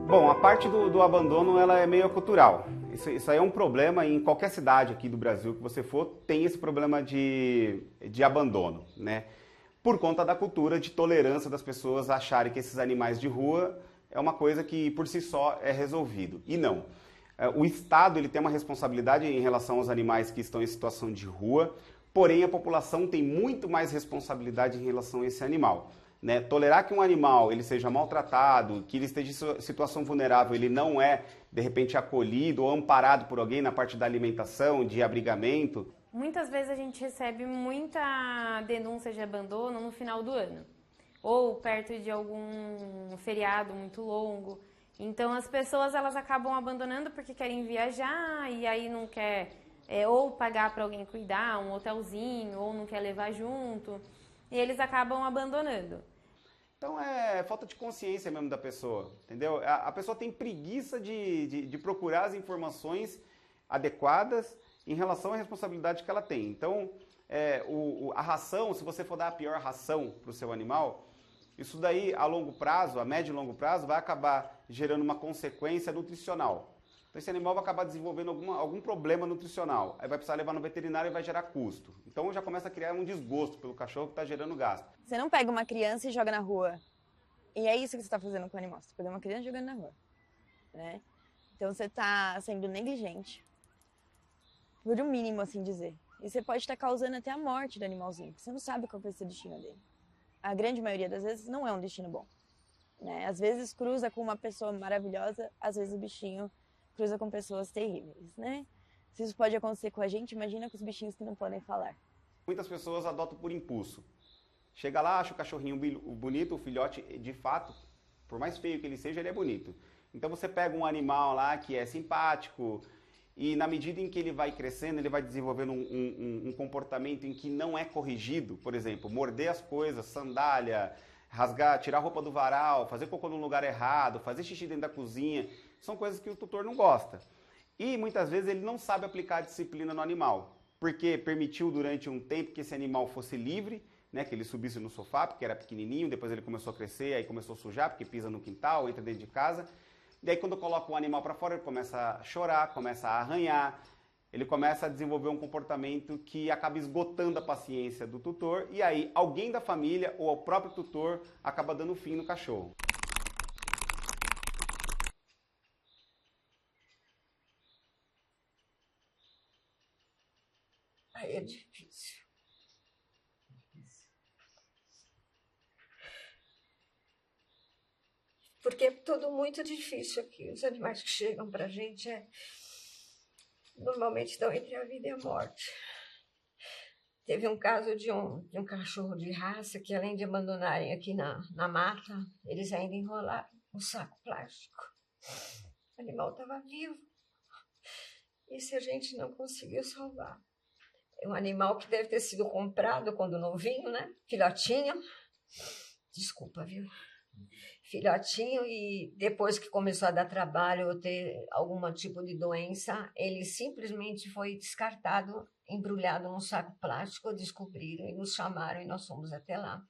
Bom, a parte do abandono ela é meio cultural. Isso aí é um problema em qualquer cidade aqui do Brasil que você for, tem esse problema de abandono, né? Por conta da cultura de tolerância das pessoas acharem que esses animais de rua é uma coisa que por si só é resolvido. E não. O Estado ele tem uma responsabilidade em relação aos animais que estão em situação de rua, porém a população tem muito mais responsabilidade em relação a esse animal. Né? Tolerar que um animal ele seja maltratado, que ele esteja em situação vulnerável, ele não é, de repente, acolhido ou amparado por alguém na parte da alimentação, de abrigamento. Muitas vezes a gente recebe muita denúncia de abandono no final do ano, ou perto de algum feriado muito longo. Então as pessoas elas acabam abandonando porque querem viajar e aí não quer ou pagar para alguém cuidar, um hotelzinho, ou não quer levar junto. E eles acabam abandonando. Então é falta de consciência mesmo da pessoa, entendeu? A pessoa tem preguiça de procurar as informações adequadas em relação à responsabilidade que ela tem. Então, a ração, se você for dar a pior ração para o seu animal, isso daí a longo prazo, a médio e longo prazo, vai acabar gerando uma consequência nutricional. Então esse animal vai acabar desenvolvendo algum problema nutricional. Aí vai precisar levar no veterinário e vai gerar custo. Então já começa a criar um desgosto pelo cachorro que está gerando gasto. Você não pega uma criança e joga na rua. E é isso que você está fazendo com o animal. Você pega uma criança e jogando na rua. Né? Então você está sendo negligente. Por um mínimo, assim dizer. E você pode estar causando até a morte do animalzinho. Porque você não sabe qual vai ser o destino dele. A grande maioria das vezes não é um destino bom. Né? Às vezes cruza com uma pessoa maravilhosa, às vezes o bichinho cruza com pessoas terríveis, né? Se isso pode acontecer com a gente, imagina com os bichinhos que não podem falar. Muitas pessoas adotam por impulso. Chega lá, acha o cachorrinho bonito, o filhote, de fato, por mais feio que ele seja, ele é bonito. Então você pega um animal lá que é simpático e na medida em que ele vai crescendo, ele vai desenvolvendo um comportamento em que não é corrigido, por exemplo, morder as coisas, sandália, rasgar, tirar a roupa do varal, fazer cocô no lugar errado, fazer xixi dentro da cozinha, são coisas que o tutor não gosta. E muitas vezes ele não sabe aplicar a disciplina no animal, porque permitiu durante um tempo que esse animal fosse livre, né, que ele subisse no sofá, porque era pequenininho, depois ele começou a crescer, aí começou a sujar, porque pisa no quintal, entra dentro de casa. E aí quando coloca o animal para fora, ele começa a chorar, começa a arranhar, ele começa a desenvolver um comportamento que acaba esgotando a paciência do tutor, e aí alguém da família ou o próprio tutor acaba dando fim no cachorro. Aí é difícil. Porque é tudo muito difícil aqui. Os animais que chegam pra gente normalmente estão entre a vida e a morte. Teve um caso de um cachorro de raça que, além de abandonarem aqui na mata, eles ainda enrolaram um saco plástico. O animal estava vivo. Isso a gente não conseguiu salvar. É um animal que deve ter sido comprado quando novinho, né? Filhotinho. Desculpa, viu? Filhotinho, e depois que começou a dar trabalho ou ter algum tipo de doença, ele simplesmente foi descartado, embrulhado num saco plástico, descobriram e nos chamaram e nós fomos até lá.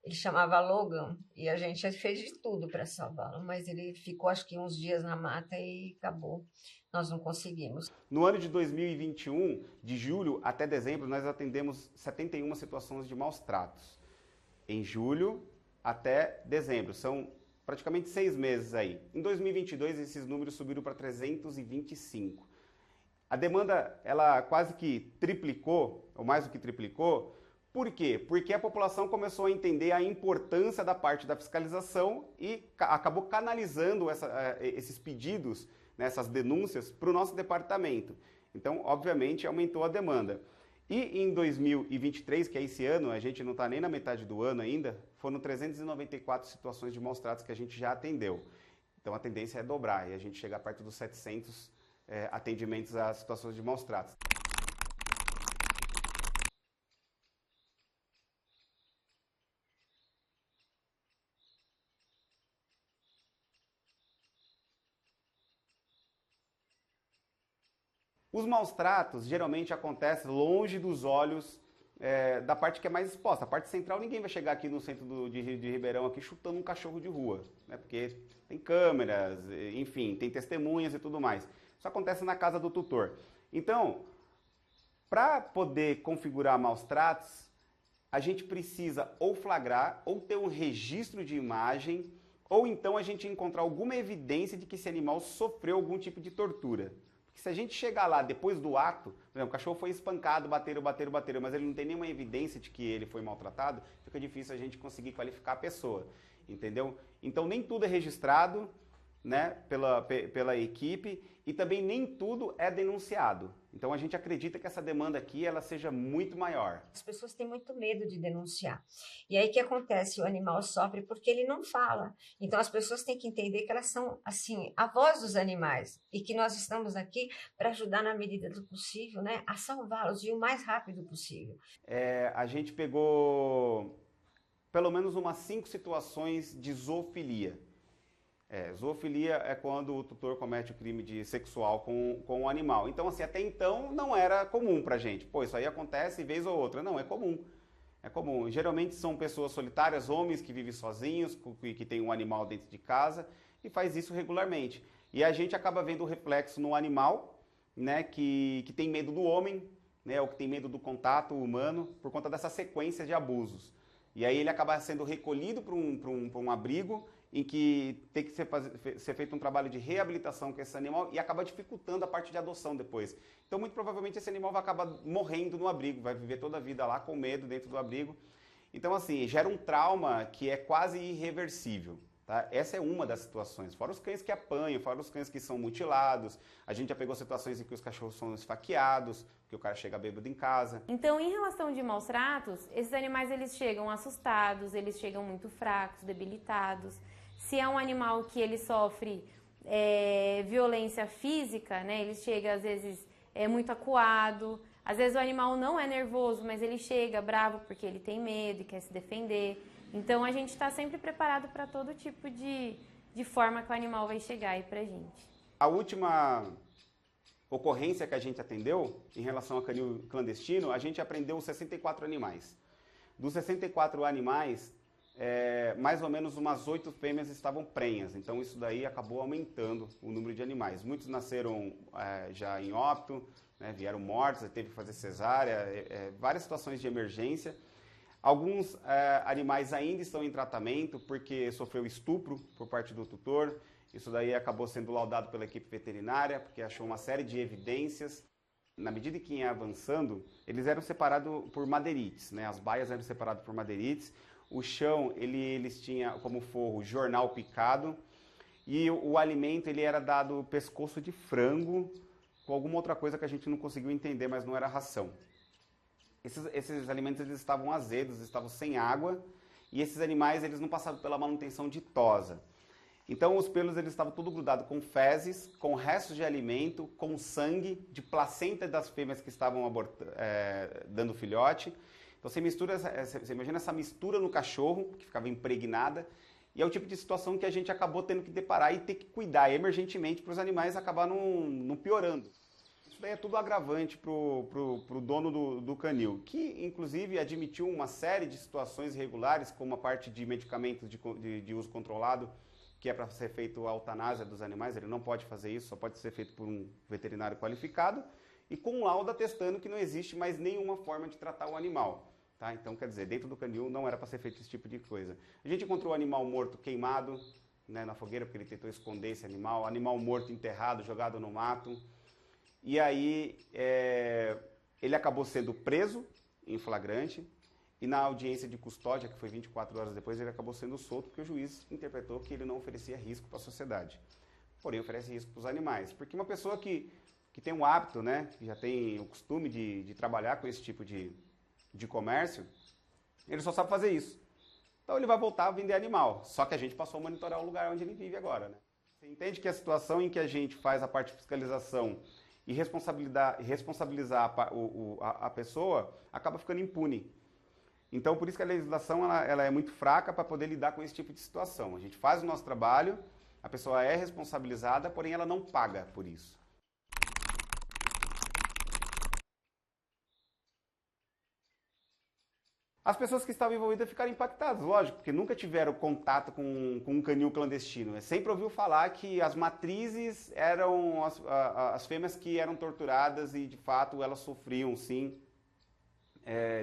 Ele chamava Logan e a gente fez de tudo para salvá-lo, mas ele ficou acho que uns dias na mata e acabou. Nós não conseguimos. No ano de 2021, de julho até dezembro, nós atendemos 71 situações de maus tratos. Em julho até dezembro, são praticamente 6 meses aí. Em 2022, esses números subiram para 325. A demanda, ela quase que triplicou, ou mais do que triplicou. Por quê? Porque a população começou a entender a importância da parte da fiscalização e acabou canalizando esses pedidos, né, essas denúncias, para o nosso departamento. Então, obviamente, aumentou a demanda. E em 2023, que é esse ano, a gente não está nem na metade do ano ainda, foram 394 situações de maus tratos que a gente já atendeu. Então a tendência é dobrar e a gente chegar perto dos 700 atendimentos a situações de maus tratos. Os maus tratos geralmente acontecem longe dos olhos da parte que é mais exposta. A parte central, ninguém vai chegar aqui no centro de Ribeirão aqui chutando um cachorro de rua, né? Porque tem câmeras, enfim, tem testemunhas e tudo mais. Isso acontece na casa do tutor. Então, para poder configurar maus tratos, a gente precisa ou flagrar, ou ter um registro de imagem, ou então a gente encontrar alguma evidência de que esse animal sofreu algum tipo de tortura. Porque se a gente chegar lá depois do ato, por exemplo, o cachorro foi espancado, bateram, mas ele não tem nenhuma evidência de que ele foi maltratado, fica difícil a gente conseguir qualificar a pessoa, entendeu? Então nem tudo é registrado, né, pela equipe, e também nem tudo é denunciado. Então a gente acredita que essa demanda aqui ela seja muito maior. As pessoas têm muito medo de denunciar. E aí o que acontece? O animal sofre porque ele não fala. Então as pessoas têm que entender que elas são, assim, a voz dos animais e que nós estamos aqui para ajudar na medida do possível, né, a salvá-los e o mais rápido possível. A gente pegou pelo menos umas 5 situações de zoofilia. Zoofilia é quando o tutor comete o crime sexual com o animal. Então, assim, até então não era comum pra gente. Pô, isso aí acontece vez ou outra. Não, é comum. É comum. Geralmente são pessoas solitárias, homens que vivem sozinhos, que têm um animal dentro de casa e faz isso regularmente. E a gente acaba vendo o reflexo no animal, né, que tem medo do homem, né, ou que tem medo do contato humano por conta dessa sequência de abusos. E aí ele acaba sendo recolhido para um abrigo em que tem que ser feito um trabalho de reabilitação com esse animal e acaba dificultando a parte de adoção depois. Então, muito provavelmente, esse animal vai acabar morrendo no abrigo, vai viver toda a vida lá com medo dentro do abrigo. Então, assim, gera um trauma que é quase irreversível. Tá? Essa é uma das situações. Fora os cães que apanham, fora os cães que são mutilados. A gente já pegou situações em que os cachorros são esfaqueados, porque o cara chega bêbado em casa. Então, em relação de maus tratos, esses animais eles chegam assustados, eles chegam muito fracos, debilitados. Se é um animal que ele sofre violência física, né, ele chega às vezes muito acuado. Às vezes o animal não é nervoso, mas ele chega bravo porque ele tem medo e quer se defender. Então a gente está sempre preparado para todo tipo de forma que o animal vai chegar aí pra gente. A última ocorrência que a gente atendeu em relação ao canil clandestino, a gente apreendeu 64 animais. Dos 64 animais, mais ou menos umas 8 fêmeas estavam prenhas, então isso daí acabou aumentando o número de animais. Muitos nasceram já em óbito, né, vieram mortos, teve que fazer cesárea, várias situações de emergência. Alguns animais ainda estão em tratamento porque sofreu estupro por parte do tutor. Isso daí acabou sendo laudado pela equipe veterinária, porque achou uma série de evidências. Na medida que ia avançando, eles eram separados por madeirites, né? As baias eram separadas por madeirites. O chão, eles tinham como forro jornal picado. E o alimento, ele era dado pescoço de frango com alguma outra coisa que a gente não conseguiu entender, mas não era ração. esses alimentos eles estavam azedos, estavam sem água, e esses animais eles não passavam pela manutenção de tosa. Então os pelos eles estavam tudo grudado com fezes, com restos de alimento, com sangue, de placenta das fêmeas que estavam dando filhote. Então você imagina essa mistura no cachorro, que ficava impregnada, e é o tipo de situação que a gente acabou tendo que deparar e ter que cuidar emergentemente para os animais acabar não piorando. Isso daí é tudo agravante para o dono do canil, que inclusive admitiu uma série de situações irregulares, como a parte de medicamentos de uso controlado, que é para ser feito a eutanásia dos animais. Ele não pode fazer isso, só pode ser feito por um veterinário qualificado, e com um laudo atestando que não existe mais nenhuma forma de tratar o animal. Tá? Então, quer dizer, dentro do canil não era para ser feito esse tipo de coisa. A gente encontrou o animal morto queimado, né, na fogueira, porque ele tentou esconder esse animal morto enterrado, jogado no mato. E aí ele acabou sendo preso em flagrante, e na audiência de custódia, que foi 24 horas depois, ele acabou sendo solto porque o juiz interpretou que ele não oferecia risco para a sociedade. Porém, oferece risco para os animais. Porque uma pessoa que tem um hábito, né, que já tem o costume de trabalhar com esse tipo de comércio, ele só sabe fazer isso. Então ele vai voltar a vender animal. Só que a gente passou a monitorar o lugar onde ele vive agora, né? Você entende que a situação em que a gente faz a parte de fiscalização e responsabilizar a pessoa acaba ficando impune. Então, por isso que a legislação ela é muito fraca para poder lidar com esse tipo de situação. A gente faz o nosso trabalho, a pessoa é responsabilizada, porém ela não paga por isso. As pessoas que estavam envolvidas ficaram impactadas, lógico, porque nunca tiveram contato com um canil clandestino. Sempre ouviu falar que as matrizes eram as fêmeas que eram torturadas e, de fato, elas sofriam, sim,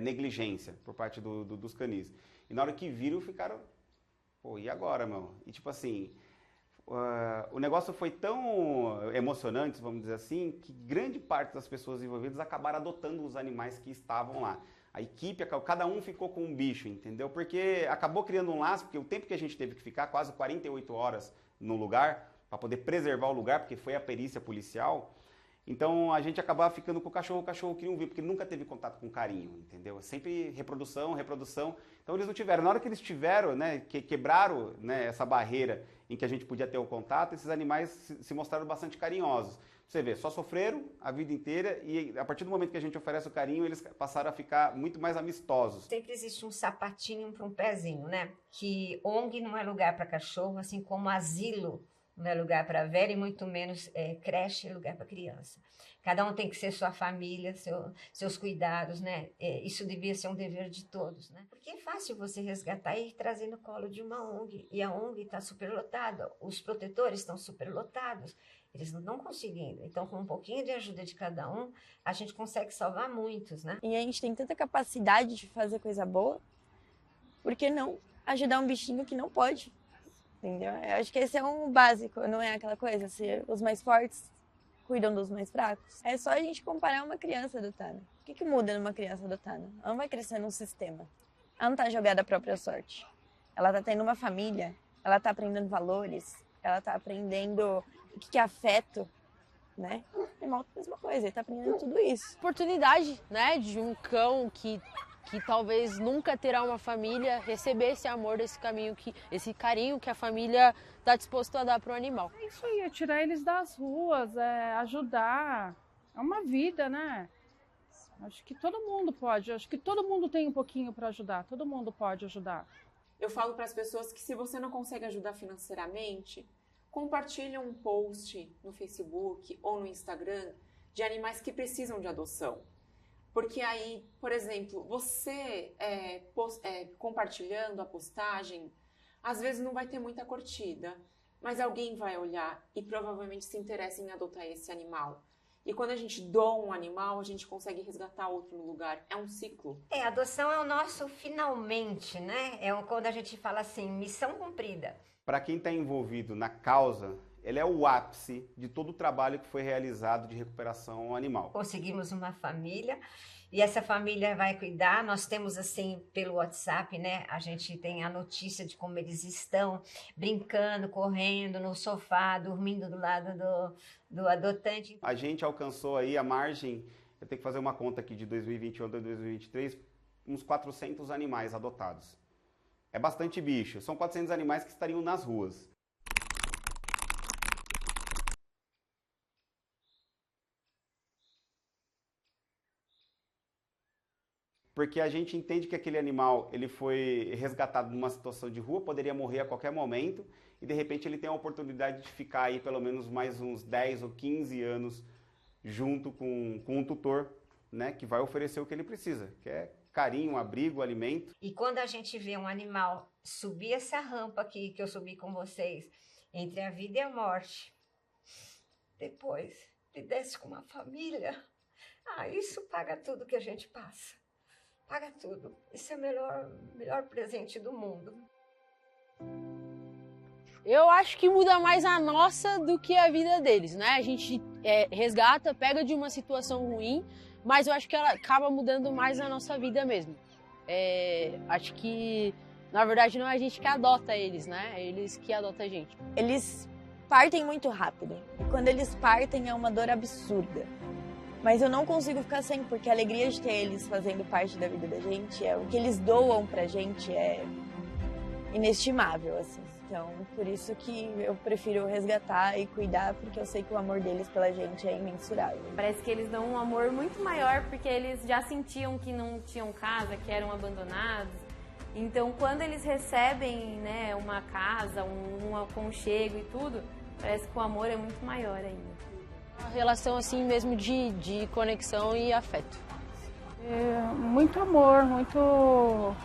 negligência por parte dos canis. E na hora que viram, ficaram, pô, e agora, meu? E tipo assim, o negócio foi tão emocionante, vamos dizer assim, que grande parte das pessoas envolvidas acabaram adotando os animais que estavam lá. A equipe, cada um ficou com um bicho, entendeu? Porque acabou criando um laço, porque o tempo que a gente teve que ficar, quase 48 horas no lugar, para poder preservar o lugar, porque foi a perícia policial. Então a gente acabava ficando com o cachorro queria um vir, porque nunca teve contato com carinho, entendeu? Sempre reprodução. Então eles não tiveram. Na hora que eles tiveram, né, quebraram, né, essa barreira em que a gente podia ter o contato, esses animais se mostraram bastante carinhosos. Você vê, só sofreram a vida inteira e a partir do momento que a gente oferece o carinho, eles passaram a ficar muito mais amistosos. Sempre existe um sapatinho para um pezinho, né? Que ONG não é lugar para cachorro, assim como asilo não é lugar para velho e muito menos creche é lugar para criança. Cada um tem que ser sua família, seus cuidados, né? Isso devia ser um dever de todos, né? Porque é fácil você resgatar e trazer no colo de uma ONG. E a ONG está superlotada, os protetores estão superlotados. Eles não estão conseguindo. Então, com um pouquinho de ajuda de cada um, a gente consegue salvar muitos, né? E a gente tem tanta capacidade de fazer coisa boa, por que não ajudar um bichinho que não pode? Entendeu? Eu acho que esse é um básico, não é aquela coisa, se os mais fortes cuidam dos mais fracos. É só a gente comparar uma criança adotada. O que muda numa criança adotada? Ela não vai crescer num sistema. Ela não está jogada à própria sorte. Ela está tendo uma família, ela está aprendendo valores, ela está aprendendo o que é afeto, né? É a mesma coisa, ele tá aprendendo tudo isso. Oportunidade, né, de um cão que talvez nunca terá uma família, receber esse amor, esse carinho que a família está disposto a dar para o animal. É isso aí, é tirar eles das ruas, ajudar. É uma vida, né? Acho que todo mundo pode, acho que todo mundo tem um pouquinho para ajudar, todo mundo pode ajudar. Eu falo para as pessoas que se você não consegue ajudar financeiramente, compartilhe um post no Facebook ou no Instagram de animais que precisam de adoção. Porque aí, por exemplo, você compartilhando a postagem, às vezes não vai ter muita curtida, mas alguém vai olhar e provavelmente se interessa em adotar esse animal. E quando a gente doa um animal, a gente consegue resgatar outro no lugar. É um ciclo. A adoção é o nosso finalmente, né? Quando a gente fala assim, missão cumprida. Para quem está envolvido na causa, ele é o ápice de todo o trabalho que foi realizado de recuperação animal. Conseguimos uma família e essa família vai cuidar. Nós temos assim pelo WhatsApp, né? A gente tem a notícia de como eles estão brincando, correndo no sofá, dormindo do lado do adotante. A gente alcançou aí a margem eu tenho que fazer uma conta aqui de 2021 a 2023, uns 400 animais adotados. É bastante bicho, são 400 animais que estariam nas ruas. Porque a gente entende que aquele animal ele foi resgatado numa situação de rua, poderia morrer a qualquer momento, e de repente ele tem a oportunidade de ficar aí pelo menos mais uns 10 ou 15 anos junto com um tutor, né, que vai oferecer o que ele precisa, que é carinho, abrigo, alimento. E quando a gente vê um animal subir essa rampa aqui, que eu subi com vocês, entre a vida e a morte, depois ele desce com uma família, isso paga tudo que a gente passa. Paga tudo. Isso é o melhor presente do mundo. Eu acho que muda mais a nossa do que a vida deles, né? A gente resgata, pega de uma situação ruim, mas eu acho que ela acaba mudando mais a nossa vida mesmo. Acho que, na verdade, não é a gente que adota eles, né? É eles que adotam a gente. Eles partem muito rápido. E quando eles partem é uma dor absurda. Mas eu não consigo ficar sem, porque a alegria de ter eles fazendo parte da vida da gente, o que eles doam pra gente é inestimável, assim. Então, por isso que eu prefiro resgatar e cuidar, porque eu sei que o amor deles pela gente é imensurável. Parece que eles dão um amor muito maior, porque eles já sentiam que não tinham casa, que eram abandonados. Então, quando eles recebem, né, uma casa, um aconchego e tudo, parece que o amor é muito maior ainda. Uma relação assim mesmo de conexão e afeto. Muito amor, muito...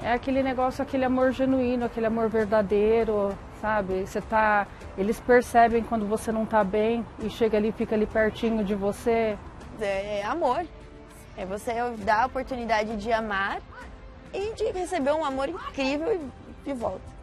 É aquele negócio, aquele amor genuíno, aquele amor verdadeiro, sabe? Eles percebem quando você não tá bem e chega ali, fica ali pertinho de você. É amor. É você dar a oportunidade de amar e de receber um amor incrível de volta.